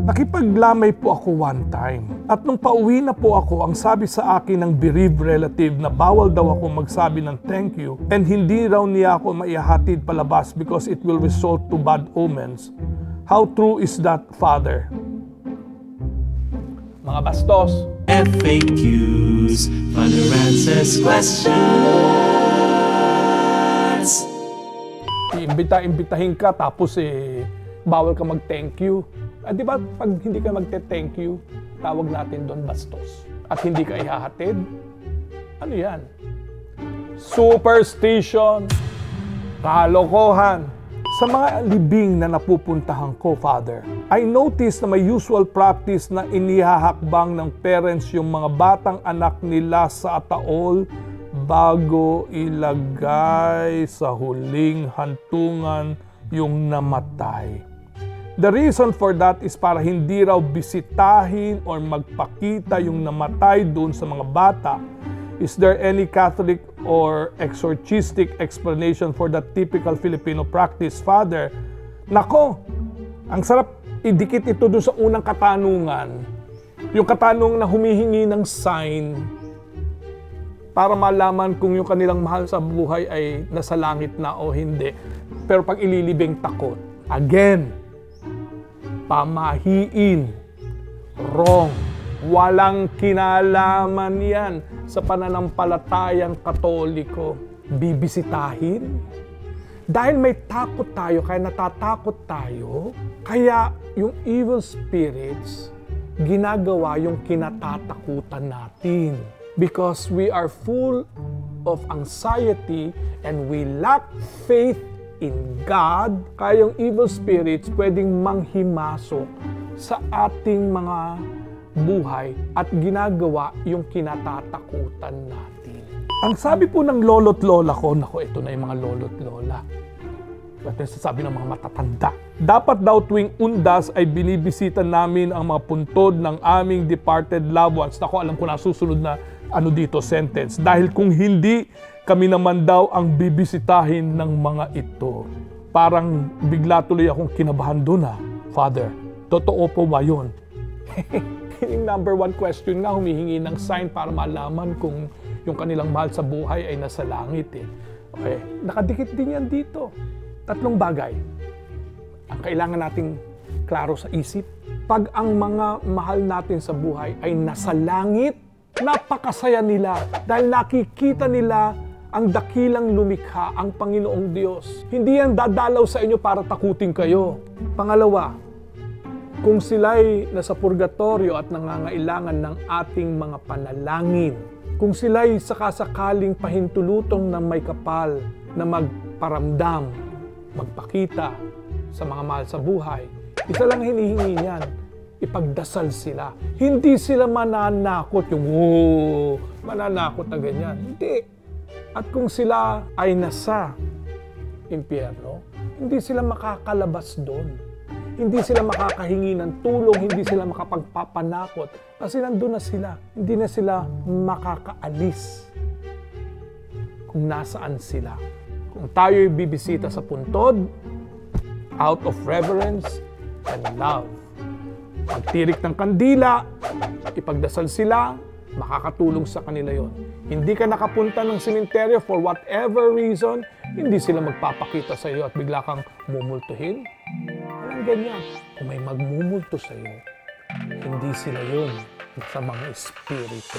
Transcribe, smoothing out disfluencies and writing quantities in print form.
Nakipaglamay po ako one time. At nung pauwi na po ako, ang sabi sa akin ng bereaved relative na bawal daw ako magsabi ng thank you and hindi raw niya ako maihahatid palabas because it will result to bad omens. How true is that, Father? Mga bastos. FAQs, Father answers questions. Imbitahin ka tapos bawal ka mag-thank you. Di ba pag hindi ka magte-thank you, tawag natin doon bastos. At hindi ka ihahatid? Ano yan? Superstition, kalokohan. Sa mga libing na napupuntahan ko, Father, I noticed na may usual practice na inihahakbang ng parents yung mga batang anak nila sa ataol bago ilagay sa huling hantungan yung namatay. The reason for that is para hindi raw bisitahin or magpakita yung namatay doon sa mga bata. Is there any Catholic or exorcistic explanation for that typical Filipino practice, Father? Nako, ang sarap idikit ito doon sa unang katanungan. Yung katanungan na humihingi ng sign para malaman kung yung kanilang mahal sa buhay ay nasa langit na o hindi. Pero pag ililibing takot, again, pamahiin, wrong, walang kinalaman yan sa pananampalatayang Katoliko. Bibisitahin? Dahil may takot tayo, kaya natatakot tayo, kaya yung evil spirits, ginagawa yung kinatatakutan natin. Because we are full of anxiety and we lack faith in God, kaya yung evil spirits pwedeng manghimasok sa ating mga buhay at ginagawa yung kinatatakutan natin. Ang sabi po ng lolo't lola ko, nako, ito na yung mga lolo't lola. At sasabi ng mga matatanda, dapat daw tuwing undas ay binibisita namin ang mga puntod ng aming departed loved ones. Nako, alam ko na susunod na dito sentence. Dahil kung hindi, kami naman daw ang bibisitahin ng mga ito. Parang bigla tuloy akong kinabahan doon Father, totoo po ba yun? Yung number one question nga, humihingi ng sign para malaman kung yung kanilang mahal sa buhay ay nasa langit Okay, nakadikit din yan dito. 3 bagay ang kailangan nating klaro sa isip. Pag ang mga mahal natin sa buhay ay nasa langit, napakasaya nila dahil nakikita nila ang dakilang lumikha, ang Panginoong Diyos. Hindi yan dadalaw sa inyo para takutin kayo. Pangalawa, kung sila'y nasa purgatorio at nangangailangan ng ating mga panalangin, kung sila'y sakasakaling pahintulutong ng may kapal na magparamdam, magpakita sa mga mahal sa buhay, isa lang hinihingi niyan, ipagdasal sila. Hindi sila mananakot, yung mananakot na ganyan. Hindi. At kung sila ay nasa impyerno, hindi sila makakalabas doon. Hindi sila makakahingi ng tulong, hindi sila makapagpapanakot. Kasi nandun na sila. Hindi na sila makakaalis kung nasaan sila. Kung tayo'y bibisita sa puntod, out of reverence and love, magtirik ng kandila, ipagdasal sila, makakatulong sa kanila yon. Hindi ka nakapunta ng sementeryo for whatever reason, hindi sila magpapakita sa iyo at bigla kang mumultuhin. Walang ganyan. Kung may magmumulto sa iyo, hindi sila yun sa mga espiritu.